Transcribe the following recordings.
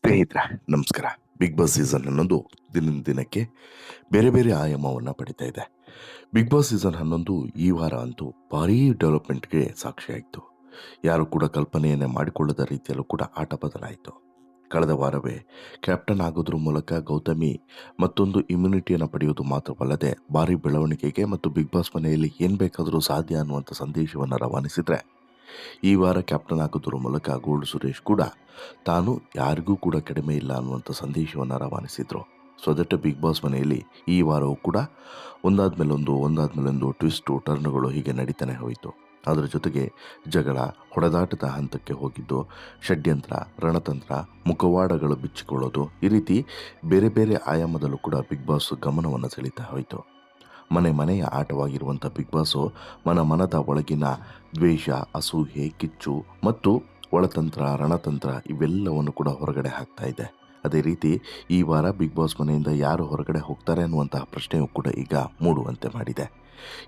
ಸ್ನೇಹಿತರೆ, ನಮಸ್ಕಾರ. Big boss season ಹನ್ನೊಂದು ದಿನದಿಂದ ದಿನಕ್ಕೆ ಬೇರೆ ಬೇರೆ ಆಯಾಮವನ್ನು ಪಡಿತಾ ಇದೆ. ಬಿಗ್ ಬಾಸ್ ಸೀಸನ್ ಹನ್ನೊಂದು ಈ ವಾರ ಅಂತೂ ಭಾರೀ ಡೆವಲಪ್ಮೆಂಟ್ಗೆ ಸಾಕ್ಷಿಯಾಯಿತು. ಯಾರು ಕೂಡ ಕಲ್ಪನೆಯನ್ನೇ ಮಾಡಿಕೊಳ್ಳದ ರೀತಿಯಲ್ಲೂ ಕೂಡ ಆಟ ಬದಲಾಯಿತು. ಕಳೆದ ವಾರವೇ ಕ್ಯಾಪ್ಟನ್ ಆಗೋದ್ರ ಮೂಲಕ ಗೌತಮಿ ಮತ್ತೊಂದು ಇಮ್ಯುನಿಟಿಯನ್ನು ಪಡೆಯುವುದು ಮಾತ್ರವಲ್ಲದೆ ಭಾರಿ ಬೆಳವಣಿಗೆಗೆ ಮತ್ತು ಬಿಗ್ ಬಾಸ್ ಮನೆಯಲ್ಲಿ ಏನು ಬೇಕಾದರೂ ಸಾಧ್ಯ ಅನ್ನುವಂಥ ಸಂದೇಶವನ್ನು ರವಾನಿಸಿದರೆ, ಈ ವಾರ ಕ್ಯಾಪ್ಟನ್ ಆಗೋದ್ರ ಮೂಲಕ ಗೋಲ್ಡ್ ಸುರೇಶ್ ಕೂಡ ತಾನು ಯಾರಿಗೂ ಕೂಡ ಕಡಿಮೆ ಇಲ್ಲ ಅನ್ನುವಂಥ ಸಂದೇಶವನ್ನು ರವಾನಿಸಿದ್ರು. ಸೊ ದಟ್ ಬಿಗ್ ಬಾಸ್ ಮನೆಯಲ್ಲಿ ಈ ವಾರವೂ ಕೂಡ ಒಂದಾದ್ಮೇಲೊಂದು ಟ್ವಿಸ್ಟು ಟರ್ನ್ಗಳು ಹೀಗೆ ನಡೀತಾನೆ ಹೋಯಿತು. ಅದರ ಜೊತೆಗೆ ಜಗಳ, ಹೊಡೆದಾಟದ ಹಂತಕ್ಕೆ ಹೋಗಿದ್ದು, ಷಡ್ಯಂತ್ರ, ರಣತಂತ್ರ, ಮುಖವಾಡಗಳು ಬಿಚ್ಚಿಕೊಳ್ಳೋದು, ಈ ರೀತಿ ಬೇರೆ ಬೇರೆ ಆಯಾಮದಲ್ಲೂ ಕೂಡ ಬಿಗ್ ಬಾಸ್ ಗಮನವನ್ನು ಸೆಳೀತಾ ಹೋಯಿತು. ಮನೆಯ ಆಟವಾಗಿರುವಂಥ ಬಿಗ್ ಬಾಸು ಮನದ ಒಳಗಿನ ದ್ವೇಷ, ಅಸೂಯೆ, ಕಿಚ್ಚು ಮತ್ತು ಒಳತಂತ್ರ, ರಣತಂತ್ರ ಇವೆಲ್ಲವನ್ನು ಕೂಡ ಹೊರಗಡೆ ಹಾಕ್ತಾ ಇದೆ. ಅದೇ ರೀತಿ ಈ ವಾರ ಬಿಗ್ ಬಾಸ್ ಮನೆಯಿಂದ ಯಾರು ಹೊರಗಡೆ ಹೋಗ್ತಾರೆ ಅನ್ನುವಂತಹ ಪ್ರಶ್ನೆಯೂ ಕೂಡ ಈಗ ಮೂಡುವಂತೆ ಮಾಡಿದೆ.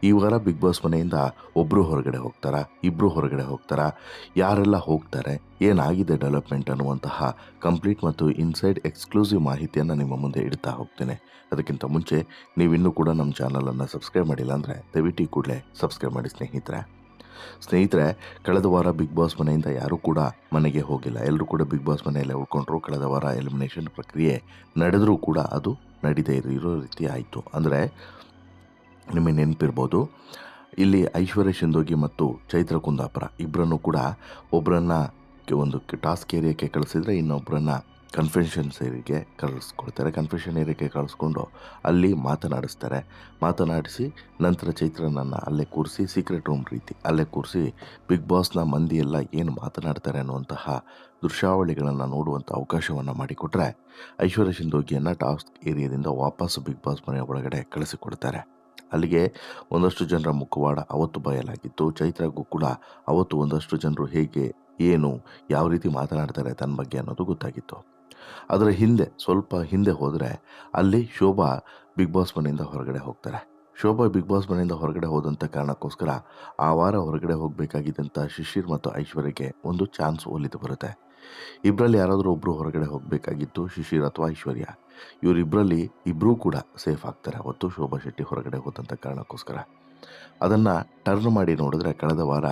ಈ ವಾರ ಬಿಗ್ ಬಾಸ್ ಮನೆಯಿಂದ ಒಬ್ಬರು ಹೊರಗಡೆ ಹೋಗ್ತಾರಾ, ಇಬ್ಬರು ಹೊರಗಡೆ ಹೋಗ್ತಾರಾ, ಯಾರೆಲ್ಲ ಹೋಗ್ತಾರೆ, ಏನಾಗಿದೆ ಡೆವಲಪ್ಮೆಂಟ್ ಅನ್ನುವಂತಹ ಕಂಪ್ಲೀಟ್ ಮತ್ತು ಇನ್ಸೈಡ್ ಎಕ್ಸ್ಕ್ಲೂಸಿವ್ ಮಾಹಿತಿಯನ್ನು ನಿಮ್ಮ ಮುಂದೆ ಇಡ್ತಾ ಹೋಗ್ತೇನೆ. ಅದಕ್ಕಿಂತ ಮುಂಚೆ ನೀವಿನ್ನೂ ಕೂಡ ನಮ್ಮ ಚಾನಲನ್ನು ಸಬ್ಸ್ಕ್ರೈಬ್ ಮಾಡಿಲ್ಲ ಅಂದರೆ ದಯವಿಟ್ಟು ಕೂಡಲೇ ಸಬ್ಸ್ಕ್ರೈಬ್ ಮಾಡಿ ಸ್ನೇಹಿತರೆ. ಕಳೆದ ವಾರ ಬಿಗ್ ಬಾಸ್ ಮನೆಯಿಂದ ಯಾರೂ ಕೂಡ ಮನೆಗೆ ಹೋಗಿಲ್ಲ. ಎಲ್ಲರೂ ಕೂಡ ಬಿಗ್ ಬಾಸ್ ಮನೆಯಲ್ಲೇ ಉಳ್ಕೊಂಡ್ರು. ಕಳೆದ ವಾರ ಎಲಿಮಿನೇಷನ್ ಪ್ರಕ್ರಿಯೆ ನಡೆದರೂ ಕೂಡ ಅದು ನಡೀದೇ ಇರೋ ರೀತಿ ಆಯಿತು. ಅಂದರೆ ನಿಮಗೆ ನೆನಪಿರ್ಬೋದು, ಇಲ್ಲಿ ಐಶ್ವರ್ಯ ಶಿಂದೋಗಿ ಮತ್ತು ಚೈತ್ರ ಕುಂದಾಪುರ ಇಬ್ಬರನ್ನು ಕೂಡ ಒಬ್ಬರನ್ನ ಒಂದು ಟಾಸ್ಕ್ ಏರಿಯಾಕ್ಕೆ ಕಳಿಸಿದರೆ ಇನ್ನೊಬ್ಬರನ್ನ ಕನ್ಫೆಷನ್ ಏರಿಯಾಗೆ ಕಳಿಸ್ಕೊಳ್ತಾರೆ. ಕನ್ಫೆಷನ್ ಏರಿಯಾಗೆ ಕಳಿಸ್ಕೊಂಡು ಅಲ್ಲಿ ಮಾತನಾಡಿಸಿ ನಂತರ ಚೈತ್ರನನ್ನು ಅಲ್ಲೇ ಕೂರಿಸಿ ಸೀಕ್ರೆಟ್ ರೂಮ್ ರೀತಿ ಅಲ್ಲೇ ಕೂರಿಸಿ ಬಿಗ್ ಬಾಸ್ನ ಮಂದಿ ಎಲ್ಲ ಏನು ಮಾತನಾಡ್ತಾರೆ ಅನ್ನುವಂತಹ ದೃಶ್ಯಾವಳಿಗಳನ್ನು ನೋಡುವಂಥ ಅವಕಾಶವನ್ನು ಮಾಡಿಕೊಟ್ರೆ, ಐಶ್ವರ್ಯ ಶಿಂದೋಗಿಯನ್ನು ಟಾಸ್ಕ್ ಏರಿಯಾದಿಂದ ವಾಪಸ್ ಬಿಗ್ ಬಾಸ್ ಮನೆಯ ಒಳಗಡೆ ಕಳಿಸಿಕೊಡ್ತಾರೆ. ಅಲ್ಲಿಗೆ ಒಂದಷ್ಟು ಜನರ ಮುಖವಾಡ ಅವತ್ತು ಬಯಲಾಗಿತ್ತು. ಚೈತ್ರಗೂ ಕೂಡ ಅವತ್ತು ಒಂದಷ್ಟು ಜನರು ಹೇಗೆ, ಏನು, ಯಾವ ರೀತಿ ಮಾತನಾಡ್ತಾರೆ ತನ್ನ ಬಗ್ಗೆ ಅನ್ನೋದು ಗೊತ್ತಾಗಿತ್ತು. ಅದರ ಸ್ವಲ್ಪ ಹಿಂದೆ ಹೋದರೆ ಅಲ್ಲಿ ಶೋಭಾ ಬಿಗ್ ಬಾಸ್ ಮನೆಯಿಂದ ಹೊರಗಡೆ ಹೋಗ್ತಾರೆ. ಶೋಭಾ ಬಿಗ್ ಬಾಸ್ ಮನೆಯಿಂದ ಹೊರಗಡೆ ಹೋದಂಥ ಕಾರಣಕ್ಕೋಸ್ಕರ ಆ ವಾರ ಹೊರಗಡೆ ಹೋಗಬೇಕಾಗಿದ್ದಂಥ ಶಿಶಿರ್ ಮತ್ತು ಐಶ್ವರ್ಯಗೆ ಒಂದು ಚಾನ್ಸ್ ಒಲಿದು ಬರುತ್ತೆ. ಇಬ್ಬರಲ್ಲಿ ಯಾರಾದರೂ ಒಬ್ಬರು ಹೊರಗಡೆ ಹೋಗಬೇಕಾಗಿತ್ತು, ಶಿಶಿರ್ ಅಥವಾ ಐಶ್ವರ್ಯ. ಇವರಿಬ್ಬರಲ್ಲಿ ಇಬ್ಬರೂ ಕೂಡ ಸೇಫ್ ಆಗ್ತಾರೆ ಅವತ್ತು ಶೋಭಾ ಶೆಟ್ಟಿ ಹೊರಗಡೆ ಹೋದಂಥ ಕಾರಣಕ್ಕೋಸ್ಕರ. ಅದನ್ನು ಟರ್ನ್ ಮಾಡಿ ನೋಡಿದ್ರೆ ಕಳೆದ ವಾರ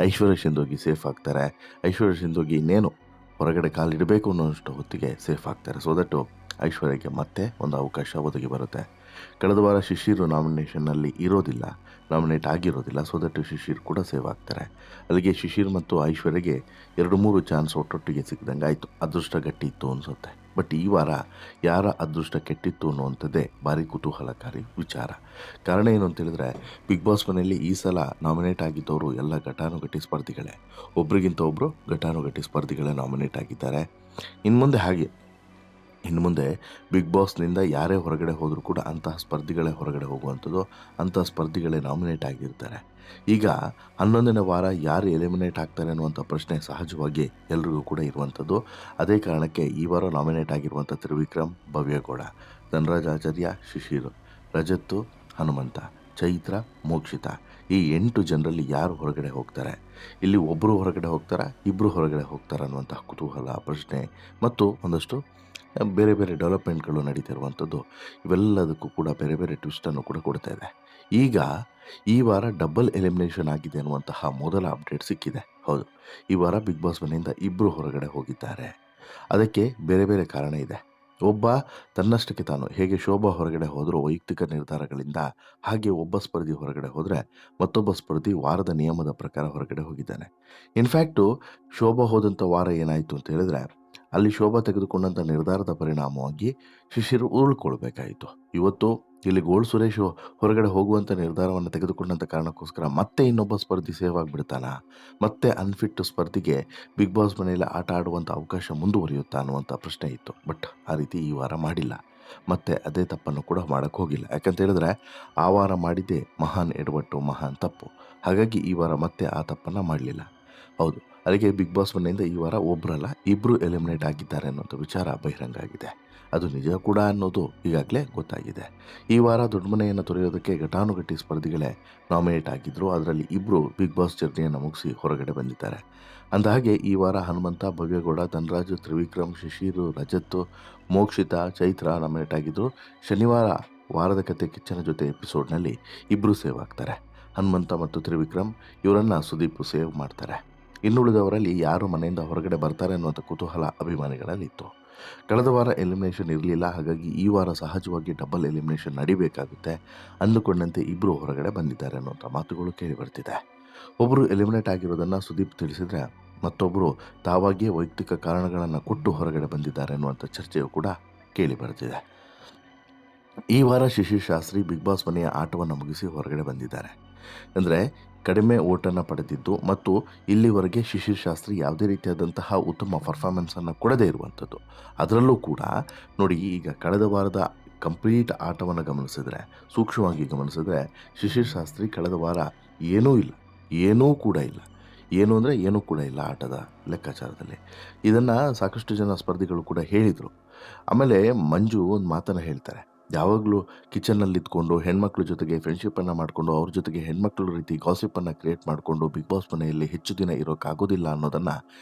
ಐಶ್ವರ್ಯ ಶಿಂದೋಗಿ ಸೇಫ್ ಆಗ್ತಾರೆ. ಐಶ್ವರ್ಯ ಶಿಂದೋಗಿ ಇನ್ನೇನು ಹೊರಗಡೆ ಕಾಲಿಡಬೇಕು ಅನ್ನೋಷ್ಟು ಹೊತ್ತಿಗೆ ಸೇಫ್ ಆಗ್ತಾರೆ. ಸೊ ದಟ್ಟು ಐಶ್ವರ್ಯಗೆ ಮತ್ತೆ ಒಂದು ಅವಕಾಶ ಒದಗಿ ಬರುತ್ತೆ. ಕಳೆದ ವಾರ ಶಿಶಿರ್ ನಾಮಿನೇಷನ್ನಲ್ಲಿ ನಾಮಿನೇಟ್ ಆಗಿರೋದಿಲ್ಲ. ಸೊ ದಟ್ಟು ಶಿಶಿರ್ ಕೂಡ ಸೇವ್ ಆಗ್ತಾರೆ. ಅಲ್ಲಿಗೆ ಶಿಶಿರ್ ಮತ್ತು ಐಶ್ವರ್ಯಗೆ 2-3 ಚಾನ್ಸ್ ಒಟ್ಟೊಟ್ಟಿಗೆ ಸಿಕ್ಕಿದಂಗೆ ಆಯಿತು. ಅದೃಷ್ಟ ಗಟ್ಟಿ ಇತ್ತು ಅನಿಸುತ್ತೆ. ಬಟ್ ಈ ವಾರ ಯಾರ ಅದೃಷ್ಟ ಕೆಟ್ಟಿತ್ತು ಅನ್ನುವಂಥದ್ದೇ ಭಾರಿ ಕುತೂಹಲಕಾರಿ ವಿಚಾರ. ಕಾರಣ ಏನು ಅಂತೇಳಿದ್ರೆ, ಬಿಗ್ ಬಾಸ್ ಮನೆಯಲ್ಲಿ ಈ ಸಲ ನಾಮಿನೇಟ್ ಆಗಿದ್ದವರು ಎಲ್ಲ ಘಟಾನುಘಟಿ ಸ್ಪರ್ಧಿಗಳೇ. ಒಬ್ರಿಗಿಂತ ಒಬ್ಬರು ಘಟಾನುಘಟಿ ಸ್ಪರ್ಧಿಗಳೇ ನಾಮಿನೇಟ್ ಆಗಿದ್ದಾರೆ. ಇನ್ನು ಮುಂದೆ ಬಿಗ್ ಬಾಸ್ನಿಂದ ಯಾರೇ ಹೊರಗಡೆ ಹೋದರೂ ಕೂಡ ಅಂತಹ ಸ್ಪರ್ಧಿಗಳೇ ಹೊರಗಡೆ ಹೋಗುವಂಥದ್ದು, ಅಂತಹ ಸ್ಪರ್ಧಿಗಳೇ ನಾಮಿನೇಟ್ ಆಗಿರ್ತಾರೆ. ಈಗ 11ನೇ ವಾರ ಯಾರು ಎಲಿಮಿನೇಟ್ ಆಗ್ತಾರೆ ಅನ್ನುವಂಥ ಪ್ರಶ್ನೆ ಸಹಜವಾಗಿ ಎಲ್ರಿಗೂ ಕೂಡ ಇರುವಂಥದ್ದು. ಅದೇ ಕಾರಣಕ್ಕೆ ಈ ವಾರ ನಾಮಿನೇಟ್ ಆಗಿರುವಂಥ ತ್ರಿವಿಕ್ರಮ್, ಭವ್ಯಗೌಡ, ಧನರಾಜ್ ಆಚಾರ್ಯ, ಶಿಶಿರ್, ರಜತ್ತು, ಹನುಮಂತ, ಚೈತ್ರ, ಮೋಕ್ಷಿತಾ, ಈ 8 ಜನರಲ್ಲಿ ಯಾರು ಹೊರಗಡೆ ಹೋಗ್ತಾರೆ, ಇಲ್ಲಿ ಒಬ್ಬರು ಹೊರಗಡೆ ಹೋಗ್ತಾರಾ, ಇಬ್ಬರು ಹೊರಗಡೆ ಹೋಗ್ತಾರಾ ಅನ್ನುವಂತಹ ಕುತೂಹಲ, ಪ್ರಶ್ನೆ ಮತ್ತು ಒಂದಷ್ಟು ಬೇರೆ ಬೇರೆ ಡೆವಲಪ್ಮೆಂಟ್ಗಳು ನಡೀತಿರುವಂಥದ್ದು, ಇವೆಲ್ಲದಕ್ಕೂ ಕೂಡ ಬೇರೆ ಬೇರೆ ಟ್ವಿಸ್ಟನ್ನು ಕೂಡ ಕೊಡ್ತಾ ಇದೆ. ಈಗ ಈ ವಾರ ಡಬಲ್ ಎಲಿಮಿನೇಷನ್ ಆಗಿದೆ ಅನ್ನುವಂತಹ ಮೊದಲ ಅಪ್ಡೇಟ್ ಸಿಕ್ಕಿದೆ. ಹೌದು, ಈ ವಾರ ಬಿಗ್ ಬಾಸ್ ಮನೆಯಿಂದ ಇಬ್ಬರು ಹೊರಗಡೆ ಹೋಗಿದ್ದಾರೆ. ಅದಕ್ಕೆ ಬೇರೆ ಬೇರೆ ಕಾರಣ ಇದೆ. ಒಬ್ಬ ತನ್ನಷ್ಟಕ್ಕೆ ತಾನು, ಹೇಗೆ ಶೋಭಾ ಹೊರಗಡೆ ಹೋದರೂ ವೈಯಕ್ತಿಕ ನಿರ್ಧಾರಗಳಿಂದ, ಹಾಗೆ ಒಬ್ಬ ಸ್ಪರ್ಧಿ ಹೊರಗಡೆ ಹೋದರೆ ಮತ್ತೊಬ್ಬ ಸ್ಪರ್ಧಿ ವಾರದ ನಿಯಮದ ಪ್ರಕಾರ ಹೊರಗಡೆ ಹೋಗಿದ್ದಾನೆ. ಇನ್ಫ್ಯಾಕ್ಟು ಶೋಭಾ ಹೋದಂಥ ವಾರ ಏನಾಯಿತು ಅಂತ ಹೇಳಿದ್ರೆ, ಅಲ್ಲಿ ಶೋಭಾ ತೆಗೆದುಕೊಂಡಂಥ ನಿರ್ಧಾರದ ಪರಿಣಾಮವಾಗಿ ಶಿಶಿರ್ ಉಳ್ಕೊಳ್ಬೇಕಾಯಿತು. ಇವತ್ತು ಇಲ್ಲಿ ಗೋಲ್ಡ್ ಸುರೇಶ್ ಹೊರಗಡೆ ಹೋಗುವಂಥ ನಿರ್ಧಾರವನ್ನು ತೆಗೆದುಕೊಂಡಂಥ ಕಾರಣಕ್ಕೋಸ್ಕರ ಮತ್ತೆ ಇನ್ನೊಬ್ಬ ಸ್ಪರ್ಧಿ ಸೇವ್ ಆಗಿಬಿಡ್ತಾನ, ಮತ್ತೆ ಅನ್ಫಿಟ್ ಸ್ಪರ್ಧಿಗೆ ಬಿಗ್ ಬಾಸ್ ಮನೆಯಲ್ಲಿ ಆಟ ಆಡುವಂಥ ಅವಕಾಶ ಮುಂದುವರಿಯುತ್ತಾ ಅನ್ನುವಂಥ ಪ್ರಶ್ನೆ ಇತ್ತು. ಬಟ್ ಆ ರೀತಿ ಈ ವಾರ ಮಾಡಿಲ್ಲ. ಮತ್ತೆ ಅದೇ ತಪ್ಪನ್ನು ಕೂಡ ಮಾಡೋಕ್ಕೆ ಹೋಗಿಲ್ಲ. ಯಾಕಂತ ಹೇಳಿದ್ರೆ ಆ ವಾರ ಮಾಡಿದ್ದೇ ಮಹಾನ್ ಎಡವಟ್ಟು, ಮಹಾನ್ ತಪ್ಪು. ಹಾಗಾಗಿ ಈ ವಾರ ಮತ್ತೆ ಆ ತಪ್ಪನ್ನು ಮಾಡಲಿಲ್ಲ. ಹೌದು, ಅಲ್ಲಿಗೆ ಬಿಗ್ ಬಾಸ್ ಮನೆಯಿಂದ ಈ ವಾರ ಒಬ್ಬರಲ್ಲ ಇಬ್ಬರು ಎಲಿಮಿನೇಟ್ ಆಗಿದ್ದಾರೆ ಅನ್ನೋಂಥ ವಿಚಾರ ಬಹಿರಂಗ ಆಗಿದೆ. ಅದು ನಿಜ ಕೂಡ ಅನ್ನೋದು ಈಗಾಗಲೇ ಗೊತ್ತಾಗಿದೆ. ಈ ವಾರ ದೊಡ್ಡ ಮನೆಯನ್ನು ತೊರೆಯೋದಕ್ಕೆ ಘಟಾನುಘಟಿ ಸ್ಪರ್ಧಿಗಳೇ ನಾಮಿನೇಟ್ ಆಗಿದ್ದರು. ಅದರಲ್ಲಿ ಇಬ್ಬರು ಬಿಗ್ ಬಾಸ್ ಜರ್ನಿಯನ್ನು ಮುಗಿಸಿ ಹೊರಗಡೆ ಬಂದಿದ್ದಾರೆ. ಅಂದಹಾಗೆ ಈ ವಾರ ಹನುಮಂತ, ಭವ್ಯಗೌಡ, ಧನರಾಜು, ತ್ರಿವಿಕ್ರಮ್, ಶಿಶಿರು, ರಜತ್, ಮೋಕ್ಷಿತಾ, ಚೈತ್ರ ನಾಮಿನೇಟ್ ಆಗಿದ್ದು, ಶನಿವಾರ ವಾರದ ಕತೆ ಕಿಚ್ಚನ ಜೊತೆ ಎಪಿಸೋಡ್ನಲ್ಲಿ ಇಬ್ಬರು ಸೇವ್ ಆಗ್ತಾರೆ. ಹನುಮಂತ ಮತ್ತು ತ್ರಿವಿಕ್ರಮ್ ಇವರನ್ನು ಸುದೀಪ್ ಸೇವ್ ಮಾಡ್ತಾರೆ. ಇನ್ನುಳಿದವರಲ್ಲಿ ಯಾರು ಮನೆಯಿಂದ ಹೊರಗಡೆ ಬರ್ತಾರೆ ಅನ್ನುವಂಥ ಕುತೂಹಲ ಅಭಿಮಾನಿಗಳಲ್ಲಿತ್ತು. ಕಳೆದ ವಾರ ಎಲಿಮಿನೇಷನ್ ಇರಲಿಲ್ಲ, ಹಾಗಾಗಿ ಈ ವಾರ ಸಹಜವಾಗಿ ಡಬಲ್ ಎಲಿಮಿನೇಷನ್ ನಡಿಬೇಕಾಗುತ್ತೆ. ಅಂದುಕೊಂಡಂತೆ ಇಬ್ಬರು ಹೊರಗಡೆ ಬಂದಿದ್ದಾರೆ ಅನ್ನುವಂಥ ಮಾತುಗಳು ಕೇಳಿ ಬರ್ತಿದೆ. ಒಬ್ಬರು ಎಲಿಮಿನೇಟ್ ಆಗಿರೋದನ್ನು ಸುದೀಪ್ ತಿಳಿಸಿದರೆ, ಮತ್ತೊಬ್ಬರು ತಾವಾಗಿಯೇ ವೈಯಕ್ತಿಕ ಕಾರಣಗಳನ್ನು ಕೊಟ್ಟು ಹೊರಗಡೆ ಬಂದಿದ್ದಾರೆ ಅನ್ನುವಂಥ ಚರ್ಚೆಯು ಕೂಡ ಕೇಳಿ ಬರ್ತಿದೆ. ಈ ವಾರ ಶಿಶಿರ್ ಶಾಸ್ತ್ರಿ ಬಿಗ್ ಬಾಸ್ ಮನೆಯ ಆಟವನ್ನು ಮುಗಿಸಿ ಹೊರಗಡೆ ಬಂದಿದ್ದಾರೆ. ಅಂದರೆ ಕಡಿಮೆ ಓಟನ್ನು ಪಡೆದಿದ್ದು ಮತ್ತು ಇಲ್ಲಿವರೆಗೆ ಶಿಶಿರ್ ಶಾಸ್ತ್ರಿ ಯಾವುದೇ ರೀತಿಯಾದಂತಹ ಉತ್ತಮ ಪರ್ಫಾರ್ಮೆನ್ಸನ್ನು ಕೊಡದೇ ಇರುವಂಥದ್ದು. ಅದರಲ್ಲೂ ಕೂಡ ನೋಡಿ, ಈಗ ಕಳೆದ ವಾರದ ಕಂಪ್ಲೀಟ್ ಆಟವನ್ನು ಗಮನಿಸಿದ್ರೆ, ಸೂಕ್ಷ್ಮವಾಗಿ ಗಮನಿಸಿದ್ರೆ, ಶಿಶಿರ್ ಶಾಸ್ತ್ರಿ ಕಳೆದ ವಾರ ಏನೂ ಕೂಡ ಇಲ್ಲ. ಏನು ಅಂದರೆ ಏನೂ ಕೂಡ ಇಲ್ಲ ಆಟದ ಲೆಕ್ಕಾಚಾರದಲ್ಲಿ. ಇದನ್ನು ಸಾಕಷ್ಟು ಜನ ಸ್ಪರ್ಧಿಗಳು ಕೂಡ ಹೇಳಿದರು. ಆಮೇಲೆ ಮಂಜು ಒಂದು ಮಾತನ್ನು ಹೇಳ್ತಾರೆ, ಯಾವಾಗಲೂ ಕಿಚನ್ನಲ್ಲಿ ಇದ್ಕೊಂಡು ಹೆಣ್ಮಕ್ಳ ಜೊತೆಗೆ ಫ್ರೆಂಡ್ಶಿಪ್ಪನ್ನು ಮಾಡಿಕೊಂಡು ಅವ್ರ ಜೊತೆಗೆ ಹೆಣ್ಮಕ್ಳ ರೀತಿ ಗಾಸಿಪ್ಪನ್ನು ಕ್ರಿಯೇಟ್ ಮಾಡಿಕೊಂಡು ಬಿಗ್ ಬಾಸ್ ಮನೆಯಲ್ಲಿ ಹೆಚ್ಚು ದಿನ ಇರೋಕ್ಕಾಗೋದಿಲ್ಲ ಅನ್ನೋದನ್ನು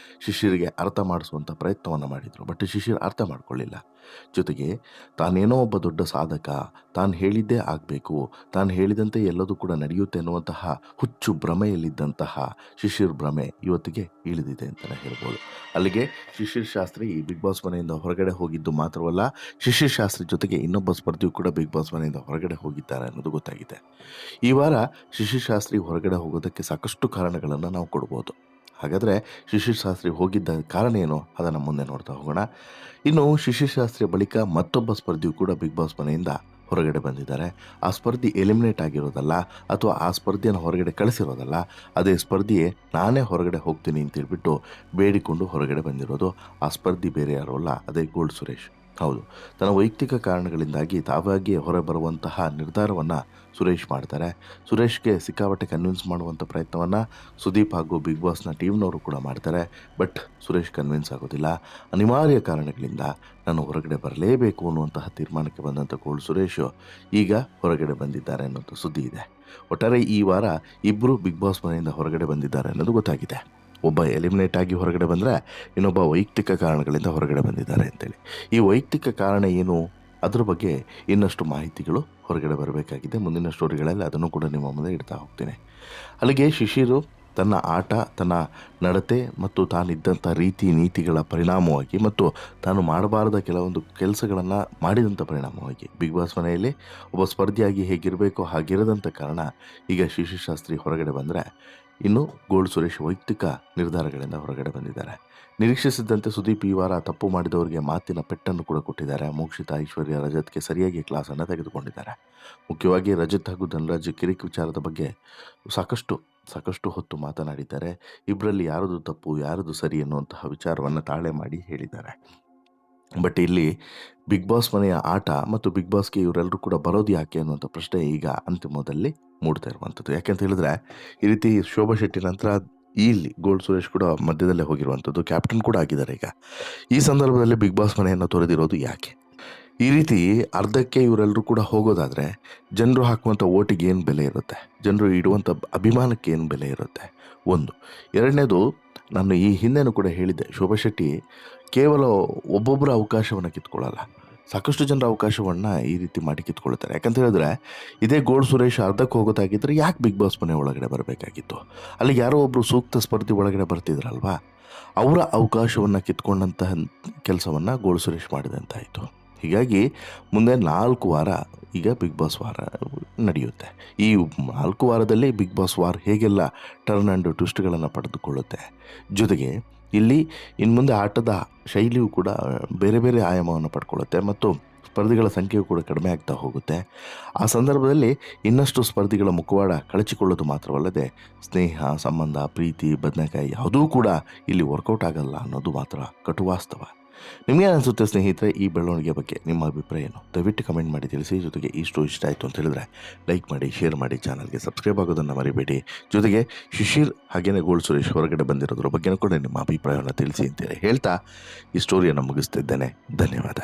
ಶಿಶಿರ್ಗೆ ಅರ್ಥ ಮಾಡಿಸುವಂಥ ಪ್ರಯತ್ನವನ್ನು ಮಾಡಿದರು. ಬಟ್ ಶಿಶಿರ್ ಅರ್ಥ ಮಾಡ್ಕೊಳ್ಳಿಲ್ಲ. ಜೊತೆಗೆ ತಾನೇನೋ ಒಬ್ಬ ದೊಡ್ಡ ಸಾಧಕ, ತಾನು ಹೇಳಿದ್ದೇ ಆಗಬೇಕು, ತಾನು ಹೇಳಿದಂತೆ ಎಲ್ಲದೂ ಕೂಡ ನಡೆಯುತ್ತೆ ಅನ್ನುವಂತಹ ಹುಚ್ಚು ಭ್ರಮೆಯಲ್ಲಿದ್ದಂತಹ ಶಿಶಿರ್ ಭ್ರಮೆ ಇವತ್ತಿಗೆ ಇಳಿದಿದೆ ಅಂತಲೇ ಹೇಳ್ಬೋದು. ಅಲ್ಲಿಗೆ ಶಿಶಿರ್ ಶಾಸ್ತ್ರಿ ಬಿಗ್ ಬಾಸ್ ಮನೆಯಿಂದ ಹೊರಗಡೆ ಹೋಗಿದ್ದು ಮಾತ್ರವಲ್ಲ, ಶಿಶಿರ್ ಶಾಸ್ತ್ರಿ ಜೊತೆಗೆ ಇನ್ನೊಬ್ಬ ಸ್ಪರ್ಧಿಯು ಕೂಡ ಬಿಗ್ ಬಾಸ್ ಮನೆಯಿಂದ ಹೊರಗಡೆ ಹೋಗಿದ್ದಾರೆ ಅನ್ನೋದು ಗೊತ್ತಾಗಿದೆ. ಈ ವಾರ ಶಿಶಿರ್ ಶಾಸ್ತ್ರಿ ಹೊರಗಡೆ ಹೋಗೋದಕ್ಕೆ ಸಾಕಷ್ಟು ಕಾರಣಗಳನ್ನು ನಾವು ಕೊಡ್ಬೋದು. ಹಾಗಾದರೆ ಶಿಶಿರ್ ಶಾಸ್ತ್ರಿ ಹೋಗಿದ್ದ ಕಾರಣ ಏನು, ಅದನ್ನು ಮುಂದೆ ನೋಡ್ತಾ ಹೋಗೋಣ. ಇನ್ನು ಶಿಶಿರ್ ಶಾಸ್ತ್ರಿ ಬಳಿಕ ಮತ್ತೊಬ್ಬ ಸ್ಪರ್ಧಿಯು ಕೂಡ ಬಿಗ್ ಬಾಸ್ ಮನೆಯಿಂದ ಹೊರಗಡೆ ಬಂದಿದ್ದಾರೆ. ಆ ಸ್ಪರ್ಧಿ ಎಲಿಮಿನೇಟ್ ಆಗಿರೋದಲ್ಲ ಅಥವಾ ಆ ಸ್ಪರ್ಧೆಯನ್ನು ಹೊರಗಡೆ ಕಳಿಸಿರೋದಲ್ಲ, ಅದೇ ಸ್ಪರ್ಧಿಯೇ ನಾನೇ ಹೊರಗಡೆ ಹೋಗ್ತೀನಿ ಅಂತೇಳ್ಬಿಟ್ಟು ಬೇಡಿಕೊಂಡು ಹೊರಗಡೆ ಬಂದಿರೋದು. ಆ ಸ್ಪರ್ಧಿ ಬೇರೆ ಯಾರೋ ಅಲ್ಲ, ಅದೇ ಗೋಲ್ಡ್ ಸುರೇಶ್. ಹೌದು, ತನ್ನ ವೈಯಕ್ತಿಕ ಕಾರಣಗಳಿಂದಾಗಿ ತಾವಾಗಿಯೇ ಹೊರಬರುವಂತಹ ನಿರ್ಧಾರವನ್ನು ಸುರೇಶ್ ಮಾಡ್ತಾರೆ. ಸುರೇಶ್ಗೆ ಸಿಕ್ಕಾಪಟ್ಟೆ ಕನ್ವಿನ್ಸ್ ಮಾಡುವಂಥ ಪ್ರಯತ್ನವನ್ನು ಸುದೀಪ್ ಹಾಗೂ ಬಿಗ್ ಬಾಸ್ನ ಟೀಮ್ನವರು ಕೂಡ ಮಾಡ್ತಾರೆ. ಬಟ್ ಸುರೇಶ್ ಕನ್ವಿನ್ಸ್ ಆಗೋದಿಲ್ಲ. ಅನಿವಾರ್ಯ ಕಾರಣಗಳಿಂದ ನಾನು ಹೊರಗಡೆ ಬರಲೇಬೇಕು ಅನ್ನುವಂತಹ ತೀರ್ಮಾನಕ್ಕೆ ಬಂದಂಥ ಗೋಲ್ಡ್ ಸುರೇಶ್ ಈಗ ಹೊರಗಡೆ ಬಂದಿದ್ದಾರೆ ಅನ್ನೋದು ಸುದ್ದಿ ಇದೆ. ಒಟ್ಟಾರೆ ಈ ವಾರ ಇಬ್ಬರು ಬಿಗ್ ಬಾಸ್ ಮನೆಯಿಂದ ಹೊರಗಡೆ ಬಂದಿದ್ದಾರೆ ಅನ್ನೋದು ಗೊತ್ತಾಗಿದೆ. ಒಬ್ಬ ಎಲಿಮಿನೇಟ್ ಆಗಿ ಹೊರಗಡೆ ಬಂದರೆ, ಇನ್ನೊಬ್ಬ ವೈಯಕ್ತಿಕ ಕಾರಣಗಳಿಂದ ಹೊರಗಡೆ ಬಂದಿದ್ದಾರೆ ಅಂತೇಳಿ. ಈ ವೈಯಕ್ತಿಕ ಕಾರಣ ಏನು, ಅದ್ರ ಬಗ್ಗೆ ಇನ್ನಷ್ಟು ಮಾಹಿತಿಗಳು ಹೊರಗಡೆ ಬರಬೇಕಾಗಿದೆ. ಮುಂದಿನ ಸ್ಟೋರಿಗಳಲ್ಲಿ ಅದನ್ನು ಕೂಡ ನಿಮ್ಮ ಮುಂದೆ ಇಡ್ತಾ ಹೋಗ್ತೀನಿ. ಅಲ್ಲಿಗೆ ಶಿಶಿರು ತನ್ನ ಆಟ, ತನ್ನ ನಡತೆ ಮತ್ತು ತಾನಿದ್ದಂಥ ರೀತಿ ನೀತಿಗಳ ಪರಿಣಾಮವಾಗಿ ಮತ್ತು ತಾನು ಮಾಡಬಾರದ ಕೆಲವೊಂದು ಕೆಲಸಗಳನ್ನು ಮಾಡಿದಂಥ ಪರಿಣಾಮವಾಗಿ ಬಿಗ್ ಬಾಸ್ ಮನೆಯಲ್ಲಿ ಒಬ್ಬ ಸ್ಪರ್ಧಿಯಾಗಿ ಹೇಗಿರಬೇಕೋ ಹಾಗಿರದಂಥ ಕಾರಣ ಈಗ ಶಿಶಿರ್ ಶಾಸ್ತ್ರಿ ಹೊರಗಡೆ ಬಂದರೆ, ಇನ್ನು ಗೋಲ್ಡ್ ಸುರೇಶ್ ವೈಯಕ್ತಿಕ ನಿರ್ಧಾರಗಳಿಂದ ಹೊರಗಡೆ ಬಂದಿದ್ದಾರೆ. ನಿರೀಕ್ಷಿಸಿದ್ದಂತೆ ಸುದೀಪ್ ಈ ವಾರ ತಪ್ಪು ಮಾಡಿದವರಿಗೆ ಮಾತಿನ ಪೆಟ್ಟನ್ನು ಕೂಡ ಕೊಟ್ಟಿದ್ದಾರೆ. ಮೋಕ್ಷಿತಾ, ಐಶ್ವರ್ಯ, ರಜತ್ಗೆ ಸರಿಯಾಗಿ ಕ್ಲಾಸನ್ನು ತೆಗೆದುಕೊಂಡಿದ್ದಾರೆ. ಮುಖ್ಯವಾಗಿ ರಜತ್ ಹಾಗೂ ಧನರಾಜ್ ಕಿರಿಕ್ ವಿಚಾರದ ಬಗ್ಗೆ ಸಾಕಷ್ಟು ಹೊತ್ತು ಮಾತನಾಡಿದ್ದಾರೆ. ಇಬ್ಬರಲ್ಲಿ ಯಾರದು ತಪ್ಪು ಯಾರದು ಸರಿ ಎನ್ನುವಂತಹ ವಿಚಾರವನ್ನು ತಾಳೆ ಮಾಡಿ ಹೇಳಿದ್ದಾರೆ. ಬಟ್ ಇಲ್ಲಿ ಬಿಗ್ ಬಾಸ್ ಮನೆಯ ಆಟ ಮತ್ತು ಬಿಗ್ ಬಾಸ್ಗೆ ಇವರೆಲ್ಲರೂ ಕೂಡ ಬರೋದು ಯಾಕೆ ಅನ್ನುವಂಥ ಪ್ರಶ್ನೆ ಈಗ ಅಂತಿಮದಲ್ಲಿ ಮೂಡ್ತಾ ಇರುವಂಥದ್ದು. ಯಾಕೆಂತ ಹೇಳಿದ್ರೆ, ಈ ರೀತಿ ಶೋಭಾ ಶೆಟ್ಟಿ ನಂತರ ಇಲ್ಲಿ ಗೋಲ್ಡ್ ಸುರೇಶ್ ಕೂಡ ಮಧ್ಯದಲ್ಲೇ ಹೋಗಿರುವಂಥದ್ದು, ಕ್ಯಾಪ್ಟನ್ ಕೂಡ ಆಗಿದ್ದಾರೆ. ಈಗ ಈ ಸಂದರ್ಭದಲ್ಲಿ ಬಿಗ್ ಬಾಸ್ ಮನೆಯನ್ನು ತೊರೆದಿರೋದು ಯಾಕೆ? ಈ ರೀತಿ ಅರ್ಧಕ್ಕೆ ಇವರೆಲ್ಲರೂ ಕೂಡ ಹೋಗೋದಾದರೆ ಜನರು ಹಾಕುವಂಥ ಓಟಿಗೆ ಏನು ಬೆಲೆ ಇರುತ್ತೆ, ಜನರು ಇಡುವಂಥ ಅಭಿಮಾನಕ್ಕೆ ಏನು ಬೆಲೆ ಇರುತ್ತೆ? ಒಂದು. ಎರಡನೇದು, ನಾನು ಈ ಹಿಂದೆನೂ ಕೂಡ ಹೇಳಿದ್ದೆ, ಶೋಭಾ ಶೆಟ್ಟಿ ಕೇವಲ ಒಬ್ಬೊಬ್ಬರ ಅವಕಾಶವನ್ನು ಕಿತ್ಕೊಳ್ಳಲ್ಲ, ಸಾಕಷ್ಟು ಜನರ ಅವಕಾಶವನ್ನು ಈ ರೀತಿ ಮಾಡಿ ಕಿತ್ಕೊಳ್ತಾರೆ. ಯಾಕಂತ ಹೇಳಿದ್ರೆ, ಇದೇ ಗೋಲ್ಡ್ ಸುರೇಶ್ ಅರ್ಧಕ್ಕೆ ಹೋಗೋದಾಗಿದ್ದರೆ ಯಾಕೆ ಬಿಗ್ ಬಾಸ್ ಮನೆ ಒಳಗಡೆ ಬರಬೇಕಾಗಿತ್ತು? ಅಲ್ಲಿಗೆ ಯಾರೋ ಒಬ್ಬರು ಸೂಕ್ತ ಸ್ಪರ್ಧಿ ಒಳಗಡೆ ಬರ್ತಿದ್ರಲ್ವಾ, ಅವರ ಅವಕಾಶವನ್ನು ಕಿತ್ಕೊಂಡಂತಹ ಕೆಲಸವನ್ನು ಗೋಲ್ಡ್ ಸುರೇಶ್ ಮಾಡಿದಂತಾಯಿತು. ಹೀಗಾಗಿ ಮುಂದೆ 4 ವಾರ ಈಗ ಬಿಗ್ ಬಾಸ್ ವಾರ ನಡೆಯುತ್ತೆ. ಈ 4 ವಾರದಲ್ಲಿ ಬಿಗ್ ಬಾಸ್ ವಾರ್ ಹೇಗೆಲ್ಲ ಟರ್ನ್ ಆ್ಯಂಡ್ ಟ್ವಿಸ್ಟ್ಗಳನ್ನು ಪಡೆದುಕೊಳ್ಳುತ್ತೆ. ಜೊತೆಗೆ ಇಲ್ಲಿ ಇನ್ನು ಮುಂದೆ ಆಟದ ಶೈಲಿಯೂ ಕೂಡ ಬೇರೆ ಬೇರೆ ಆಯಾಮವನ್ನು ಪಡ್ಕೊಳ್ಳುತ್ತೆ ಮತ್ತು ಸ್ಪರ್ಧಿಗಳ ಸಂಖ್ಯೆಯು ಕೂಡ ಕಡಿಮೆ ಆಗ್ತಾ ಹೋಗುತ್ತೆ. ಆ ಸಂದರ್ಭದಲ್ಲಿ ಇನ್ನಷ್ಟು ಸ್ಪರ್ಧಿಗಳ ಮುಖವಾಡ ಕಳಚಿಕೊಳ್ಳೋದು ಮಾತ್ರವಲ್ಲದೆ ಸ್ನೇಹ, ಸಂಬಂಧ, ಪ್ರೀತಿ, ಬದನೆಕಾಯಿ ಯಾವುದೂ ಕೂಡ ಇಲ್ಲಿ ವರ್ಕೌಟ್ ಆಗಲ್ಲ ಅನ್ನೋದು ಮಾತ್ರ ಕಟು ವಾಸ್ತವ. ನಿಮಗೆ ಅನಿಸುತ್ತೆ ಸ್ನೇಹಿತರೆ ಈ ಬೆಳವಣಿಗೆ ಬಗ್ಗೆ ನಿಮ್ಮ ಅಭಿಪ್ರಾಯ ಏನು? ದಯವಿಟ್ಟು ಕಮೆಂಟ್ ಮಾಡಿ ತಿಳಿಸಿ. ಜೊತೆಗೆ ಈ ಸ್ಟೋರಿ ಇಷ್ಟ ಆಯಿತು ಅಂತ ಹೇಳಿದ್ರೆ ಲೈಕ್ ಮಾಡಿ, ಶೇರ್ ಮಾಡಿ, ಚಾನಲ್ಗೆ ಸಬ್ಸ್ಕ್ರೈಬ್ ಆಗೋದನ್ನು ಮರಿಬೇಡಿ. ಜೊತೆಗೆ ಶಿಶಿರ್ ಹಾಗೇನೆ ಗೋಲ್ಡ್ ಸುರೇಶ್ ಹೊರಗಡೆ ಬಂದಿರೋದ್ರ ಬಗ್ಗೆ ಕೂಡ ನಿಮ್ಮ ಅಭಿಪ್ರಾಯವನ್ನು ತಿಳಿಸಿ ಅಂತೇಳಿ ಹೇಳ್ತಾ ಈ ಸ್ಟೋರಿಯನ್ನು ಮುಗಿಸ್ತಿದ್ದೇನೆ. ಧನ್ಯವಾದ.